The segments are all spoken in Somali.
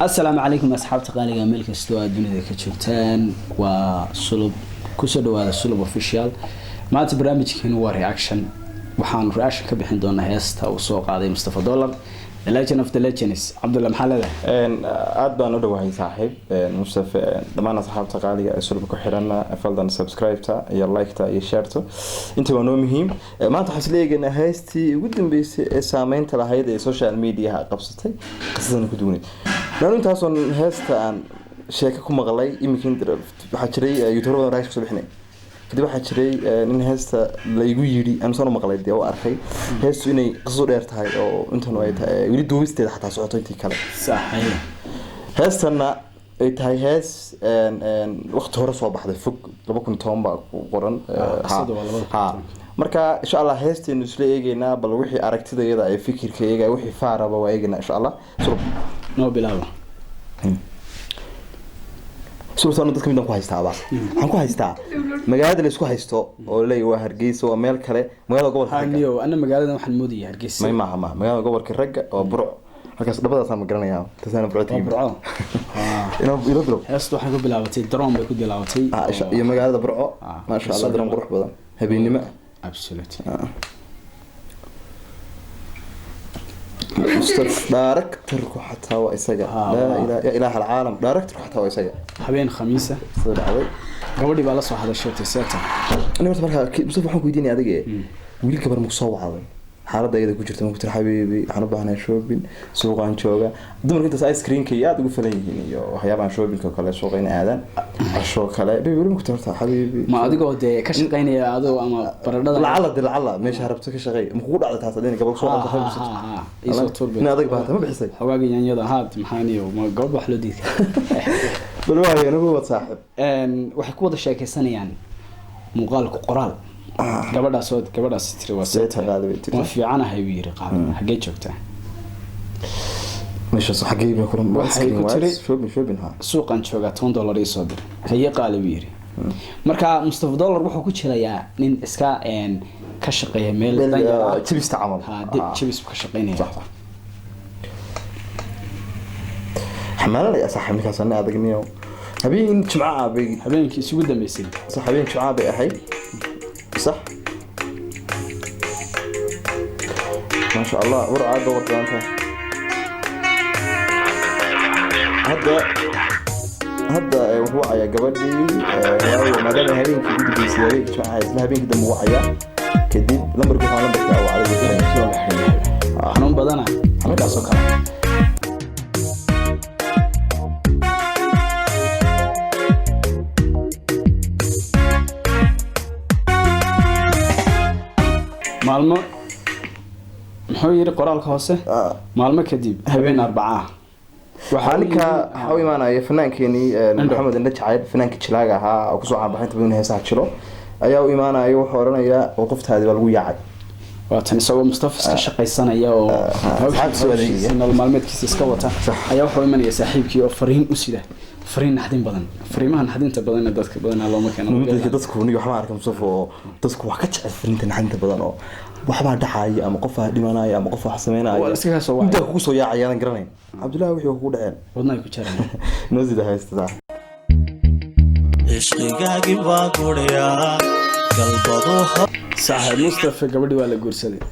السلام عليكم أصحاب تقاليد ملك استوى الدنيا كتشوفتان وصلب كسر وهذا صلب official ما تبرامج كانوا reaction وحان reaction كبحين دون هيستا وسوق هذا مصطفى دولار The Legend of the Legends عبد الله محل هذا aad baan u dhawahay saaxiib Mustafa dhamaan asxaabta qaaliga ee sulba ku xiranna faldan subscribe-ta iyo like-ta iyo share-ta inta waa noo muhiim maanta waxaan isleeyahay heestii ugu dambeysay ee saameynta lahayd ee social media qabsatay sidaan ku duunay intaas oo heesta aan sheeko ku maqlay imikin waxa jiray YouTube wada raayis ku bixinay kadib waxa jiray in heesta la igu yiri aan soo maqlay oo arkay heestu inay qasoo dheer tahay oo intan way tahay wili duubisteeda xataa socoto intii kale صحيح heestana ay tahay hees waqti hore soo baxday fog 2010 baa qoran ha marka insha Allah heesteen isla eegeynaa bal wixii aragtidayada ay fikirkayga wixii faaraba waa eegeynaa insha Allah no bilaabo sultan dadka midaan ku haystaa waxaan ku haystaa magaalada la isku haysto oo leeyahay waa Hargeysa waa meel kale magaalada gobolka Hargeysa ana magaalada waxaan moodiyay Hargeysa ma magaalada gobolka Ragga oo Burco halkaas dabadaas aan garanayaa taasana Burco ina Burco heestu waxay ku bilaabatay drone bay ku bilaabatay iyo magaalada Burco ma sha Allah drone qurux badan habeenimo absolutely مستر دايركتور حتى وإسجا لا إله العالم دايركتور حتى وإسجا حبين خميسة صدق عوي قبل يبقى لصوا هذا الشيء تساته أنا مرة مصطفى حكوا يديني هذا جي ولي كبر مصوع هذا حالة ده إذا كنت ممكن تروح حبيبي إحنا بحنا شوبين سوق عن شوقة دمر كنت سايس كرين كيات تقول فلين وحياة عن شوبين كلا سوقين هذا الشوق كلا بيقولوا ممكن تروح حبيبي ما أديك قد كشقين يا أدو أما برد العلا مش هربت كشقي مقول على تحصلين قبل شوق أنا أديك بعد ما بحسي حواجي يعني هذا هاد محاني وما قرب حلودي بالواقع أنا هو صاحب وحكوا هذا الشيء كسنة يعني مقال قرال gabadha sitri waa seeta qaadaytay ma fiicana haywiir qaad xagee joogtaa meesha xagee ba kuran waxay ku tiri shoobin ha suuqan jooga $10 ii soo dir haye qaaliwiir marka Mustafa Dollar wuxuu ku jirayaa nin iska ka shaqeeya meel jibista camal jibis ka shaqeynaya xamaala ya saaxiibka sanad adagniyo habeen jimcaha bay habeenkii isugu dambeysay habeen jimcaha bay ahay صح ما شاء الله ورعة دور دانتا هذا هو عيا قبلي ما دام هبين كده بيسيري شو عايز ما هبين كده موعية كدي لما ركوب على لمبة أو على الجيران حنون بدنا حنون كاسوكا maalmo muxuu yiri qoraalka hoose maalmo kadib habeen arbacaa waxaanka waxa imaanaya fanaankeenii Maxamed Indha Jacayl fanaanka jilaaga ahaa oo ku soo caabaxay tabin heesaha jiro ayaa u imaanaya wuxuu oranayaa oo qoftaadi waa lagu yaacay waa tan isagoo Mustafa iska shaqaysanaya oo nolol maalmeedkiisa iska wata ayaa wuxuu imaanaya saaxiibkii oo fariin u sida fariin naxdin badan fariimahan naxdinta badan dadka badan loo ma keeno dadku niyo waxa arkay Mustafa oo dadku wax ka jecel fariinta naxdinta badan oo waxba dhacay ama qof dhimanaya ama qof wax sameynaya inta ku soo yaacayaan garanay Abdullahi wuxuu ku dhaceen wadnaay ku jiraan noosida haystaa ishqigaagi waa guriya qalbado saaxiib Mustafa gabadhi waa la guursaday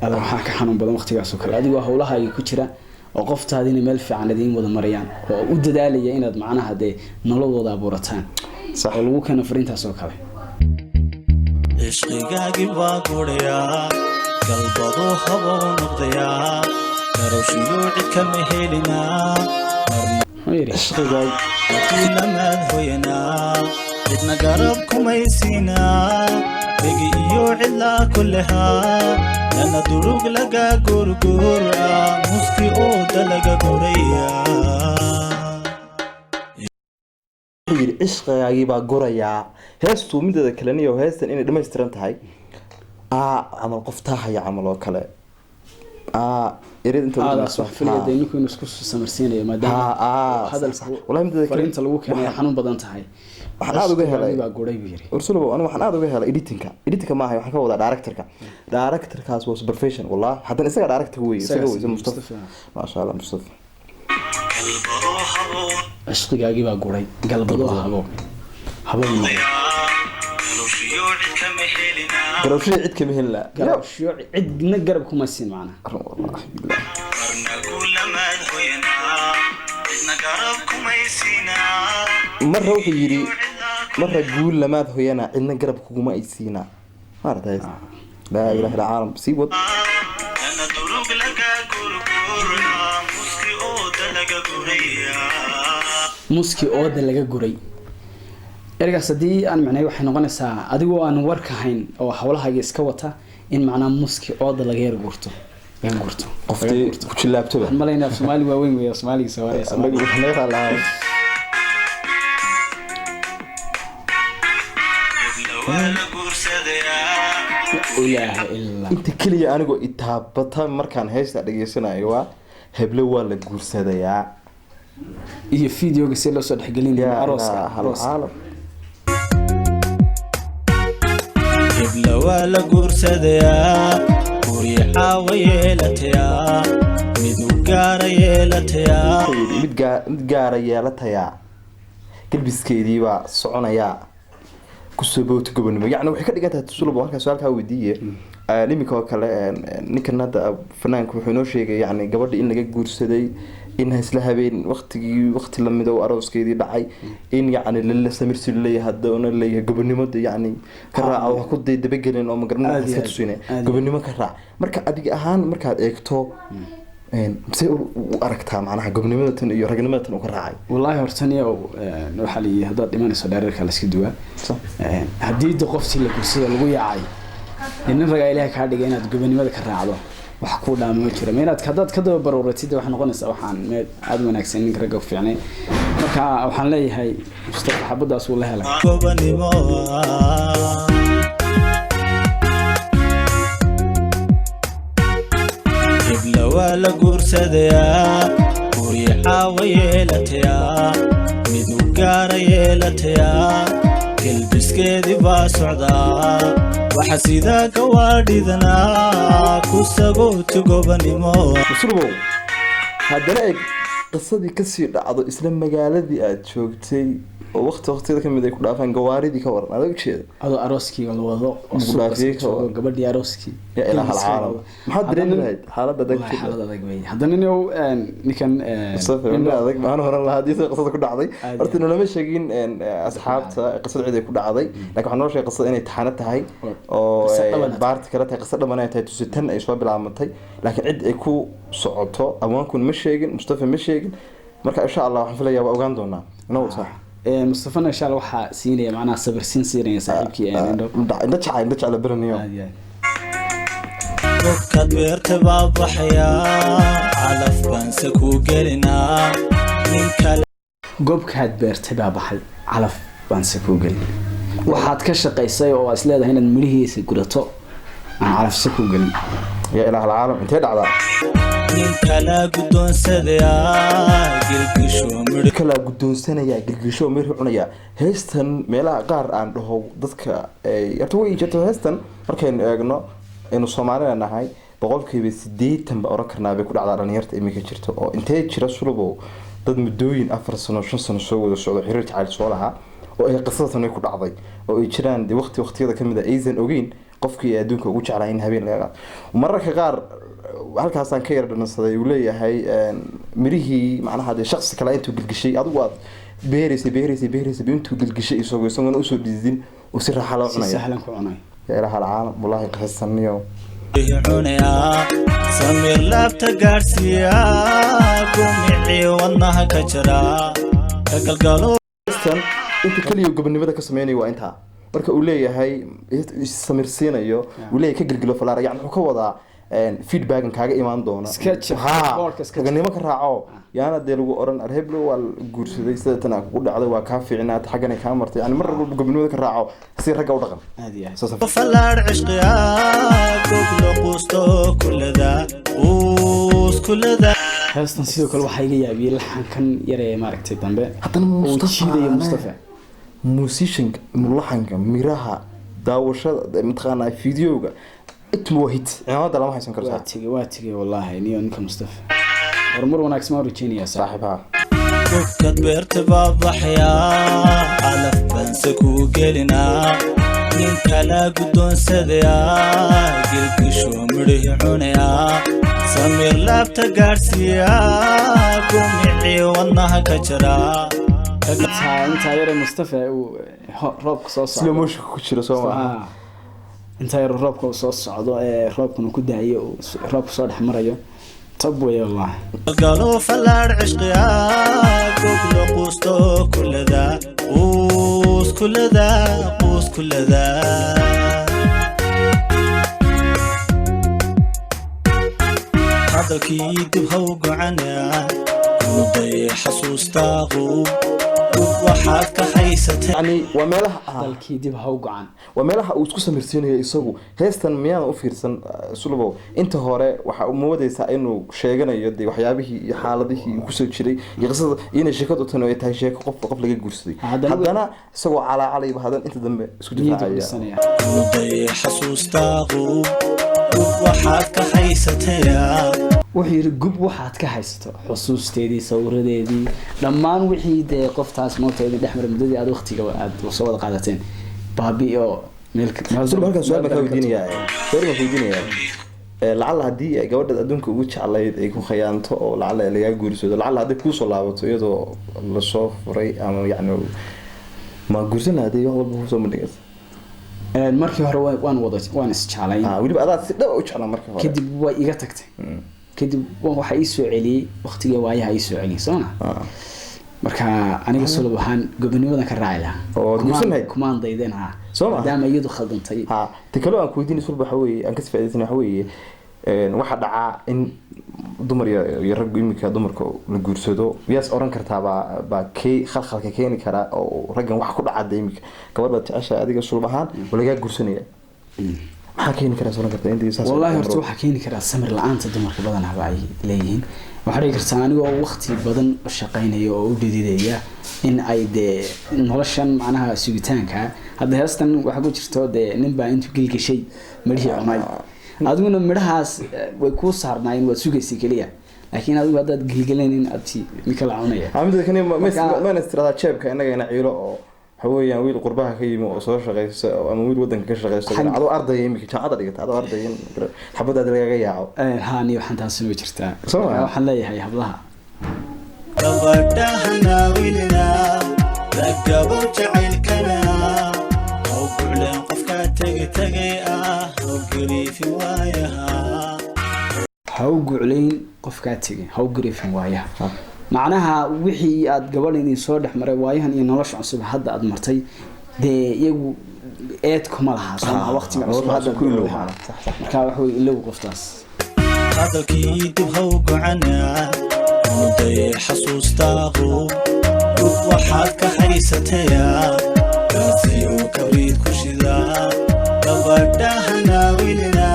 alla waxa ka xanuun badan waqtigaas oo kale adigu hawlaha ay ku jira oo qoftaadina meel fiican idin wada marayaan oo u dadaalaya inaad macnaha de nololooda abuurataan sax lagu kana fariintaas oo kale ishqigaagi waa guriya qalbado habo noqdaya darashiyo cid kama helina ishqigaagi lama hoyana cidna garab kumaysina bigi iyo cilla kullaha lana durug laga gurgura muski oo dalaga guraya ishqigaagi baa guraya heestu midada kale niyo heestan inay dhameystiran tahay amal qof taahaya amal oo kale irid inta la soo filiyay inuu isku samarsiinayo maadaama hadalka wallahi midada kale inta lagu keenay xanuun badan tahay waxaan aad uga helay baa guray biyiri ursulo aniga waxaan aad uga helay editingka ma ahay waxaan ka wada directorkaas was professional wallahi hadan isaga director weey isaga Mustafa ma sha Allah Mustafa cishqigaagii baa guray galbado habo garabshii cid kama helna garabshiyo cidna garab kuma siin macnaha wallahi billah marra wuxuu yidhi marra guul lamaad hoyana cidna garab kuguma ay siinaa maartay laa ilaaha illa caalam sii wad muski ooda laga guray ergaas haddii aan macnay waxay noqonaysaa adigoo aan warka hayn oo hawlahaaga iska wata in macnaa muski ooda laga yar gurto qoftii ku jilaabto waxaan malaynaa Soomaali waa weyn weeyo Soomaaliga sawaraysa anagu waxaan leeyahay laa ilaaha illa inta kaliya anigu itaabata markaan heesta dhageysanayo waa heblo waa la guursadayaa iyo videoga si loo soo dhaxgelinayo arooska heblo waa la guursadayaa guriga wayeelatayaa mid gaara yeelatayaa mid gaara yeelatayaa galbiskeedii baa soconayaa kusoo boot gobonimo yani waxay ka dhigan tahay sulub halka su'aalka weydiiyay nimika kale ninkan hadda fanaanku wuxuu noo sheegay yani gabadha in laga guursaday in isla habeen waqti la midow arooskeedii dhacay in yani la samirsi leeyahay hadana leeyahay gobonimo yani ka raaca wax ku dabagelin oo magarnaa iska tusine gobonimo ka raac marka adiga ahaan markaad eegto si u aragtaa macnaha gobonimada tan iyo ragnimada tan ka raacay wallahi hortaniyo waxa la yiraahdo hada dhimanayso dheerarka la iska duwa hadii qofti la guursado lagu yaacay in raga ilaahay ka dhigay inaad gobonimada ka raacdo wax ku dhaamo jira meelaad ka dad ka daba baruuratid waxa noqonaysa waxaan meel aad wanaagsan in raga ku fiicnay marka waxaan leeyahay mustafa xabadaas uu la helay gobonimo heblo waa la guursadayaa guriga wayeelatayaa mid gaara yeelatayaa galbiskeedii baa socdaa waxa sida gawaadhidanaa ku sagooto gobonimo usrubow haddana eeg qisadii kasii dhacdo isla magaaladii aad joogtay oo waqtiyada kamid ay ku dhaafaan gawaaridii ka waran adag jeeda adoo arooskii wada wado oo dhaafiyay ka waran gabadhii arooskii ya ilaaha alcaalam maxaad dareemayd xaaladda adag haddana ninkan adag baan horan lahaa hadii qisada ku dhacday horta nolama sheegin asxaabta qisada cid ay ku dhacday laakiin waxaan noo sheegay qisada inay taxana tahay oo baarti kala tahay qisada dhamaan ay tahay tusitan ay soo bilaabantay laakiin cid ay ku socoto amaankun ma sheegin Mustafa ma sheegin marka insha Allah waxaan filayaa waa ogaan doonaa inoo sax Mustafa insha Allah waxa siinaya macna sabir siinaya saaxiibkii inda jacayl baraniyo qofkaad beerta baa baxayaa calaf baan se ku gelinaa ninka goobkaad beertay baa baxay calaf baan se ku gelin waxaad ka shaqaysay oo is leedahay inaad milihiisa gurato aan calaf se ku gelin ya ilaaha alcaalam intee dhacdaa ninka la guddoonsanaya gilgisho mir cunaya heestan meelaha qaar aan dhaho dadka yarta way jirto heestan markaynu eegno inuu Soomaaliya nahay boqolkiiba 80 ba oran karnaa bay ku dhacdaa dhalinyarta imika jirto oo intee jira sulubow dad muddooyin 4 sano 5 sano soo wada socdo xiriir jacayl soo lahaa oo ay qisadan ku dhacday oo ay jiraan waqtiyada kamid ah aysan ogeyn qofkii adduunka ugu jeclaa in habeen laga mararka qaar halkaas aan ka yar dhansaday uu leeyahay mirihii macnaha de shakhsi kale intuu gilgishay adigu aad beerisay intuu gilgishay isagoo u soo dhidin oo si raaxo loo cunayo sahlan ku cunay ya ilaaha alcaalam wallahi qasaniyo cunaya samir laabta gaarsiya gumicii wadnaha ka jira ka galgalo inta kaliya gobonimada ka sameeyay waa inta marka uu leeyahay samir siinayo uu leeyahay ka gilgilo falaar yani wuxuu ka wadaa feedback kaaga imaan doona kaganimo ka raaco yaana de lagu oran arheblo waa guursaday sida tan ku dhacday waa ka fiicnaad xagana ka martay yani mar walba gobonimada ka raaco si ragga u dhaqan falaar cishqiya goblo qusto kullada heestan sidoo kale waxaa iga yaabiyay laxankan yaree maaragtay dambe haddana Mustafa musician mulaxanka miraha daawashada mataqaanaa fiidiyowga اتموهيت هذا لا ما حيسن كرسا واتيجي والله نيو نك مصطفى ورمر وناكس ما رجيني يا صاحبها gobkad beerta baabaxyaa calaf baanse kuu gelinaa nin kala guddoonsadayaa gilgisho midhihi cunayaa samir laabta gaadhsiiyaa gumicii wadnaha ka jiraa inta yare Mustafa uu roobka soo socdo slow motion ku jiro soo ma inta yare roobka soo socdo roobkuna ku daayo roobka soo dhex marayo طب ويا الله قالوا فلار عشقيا قبل قوستو كل ذا قوس كل ذا قوس كل ذا هذا الكيد بهوق عنا وضي حسوس تاغو وحاد كحيسة يعني ومالها dalkii dib ha u go'an ومالها uu isku samirsiinayo isagu heestan miyaan u fiirsan sulubo inta hore waxa uu moodaysaa inuu sheeganayo waxyaabihii iyo xaaladihii ku soo jiray iyo qisada inay sheekadu tan ay tahay sheeko qof laga guursaday haddana isagoo calaacalayba hadan inta dambe isku difaacaya وضي حسوس تاغو وحاد كحيسة wuxuu yiri gub waxaad ka haysato xusuusteedii sawiradeedii dhammaan wixii de qoftaas mootayda dhexmar mudadii aad waqtiga aad soo wada qaadateen baabi oo meelka halkan su'aal ma ka weydiinaya lacala hadii gabadha adduunka ugu jeclayd ay ku khiyaanto oo lacala laga guursado lacala hadii ku soo laabato iyadoo la soo furay ama yacni ma guursanaaday wax walba soo mandhigas markii hore waan isjeclay waliba aad si dhab u jeclaa markii hore kadib way iga tagtay kadib waxa ii soo celiyay waqtiga waayaha ii soo celiyay soona marka aniga soo waxaan gobonimada ka raacay oo guursanay kumaan daydeen maadaama iyadu khaldantay tikalo aan ku weydiin sulba waxa weeye aan ka faa'iideysan waxa weeye waxa dhaca in dumar iyo rag imika dumarka la guursado yaas oran kartaa ba kay khalkhalka keeni kara oo raggan wax ku dhacay imika gabadha jecesha adiga sulbahan walaga guursanaya maxaa keeni kara soo kartaa intii saas wallahi horta waxa keeni kara samir la'aanta dumarka badan ay leeyihiin waxa dhici karta anigoo waqti badan u shaqeynayo oo u dhididaya in ay de noloshan macnaha sugitaanka hadda heestan waxa ku jirto de nin baa intuu gilgishay midhii cunay adiguna midhahaas way ku saarnaayeen waa sugaysay kaliya laakiin adigu haddaad gilgilaynin abti mika la cunaya amida kan ma nastirada jeebka inaga ina ciilo oo haweenay wiil qurbaha ka yimo oo soo shaqeysa ama wiil wadanka ka shaqeysa adoo arday imika jaamacad dhigata adoo arday xabadaad laga yaaco haani waxaan taas soo jirtaa waxaan leeyahay hablaha gabadhahana wiilna lagabo jacaylkana oo buulan qofka tagay oo gariifin waayaha ha u gucleyn qofka tagay ha u gariifin waayaha macnaha wixii aad gabadhani soo dhaxmaray waayahan iyo nolosha cusub hadda aad martay de iyagu eed kuma laha sama waqtiga cusub hadda ku ilowha marka wax way ilow qoftaas hadalkii dib ha u go'anaa muday xasuustaagu waxaad ka haysatayaa gaasiyo kabriid ku shidaa gabadhahana wiilna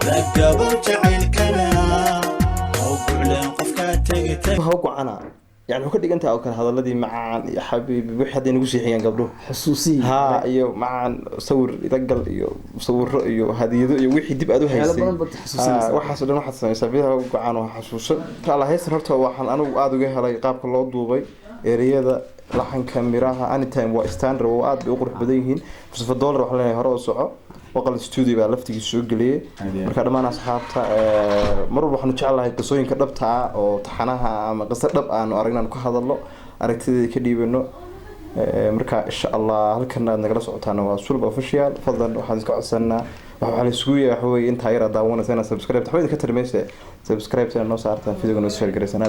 lagabo jacaylkana oo buulan qofka tagay ha go'ana يعني وكل دقيقة أنت أو كان هذا الذي مع حبيبي بحد ينقص شيء قبله حسوسي ها يو مع صور يتقل يو صور يو هذه يو وحي دب أدو هيسي وحصل واحد سبيها وقعان وحسوس تعال هيس ربطه واحد أنا وقعدوا جه على قاب كل دوبي رياضة لحن كاميراها أني تايم واستاندر وقعد بيقرب بديهين في $1 وحلا هراء صعب وقال الاستوديو بقى لفتي السوق ليه مركز ما أنا صحابتها مرة بحنا نشعلها قصوين كدبتها أو تحناها أما قصة دب أنا أرينا نكون هذا الله أركتدي كدي بينه مركز إن شاء الله هل كنا نجلس وقتنا وصلب أوفيشيال فضل وحنا نقعد سنة وحنا سوية هو أنت هيرا داونا سنة سبسكرايب تحوي كتر ميسة سبسكرايب سنة نص عرضنا فيديو نص شهر جريسنا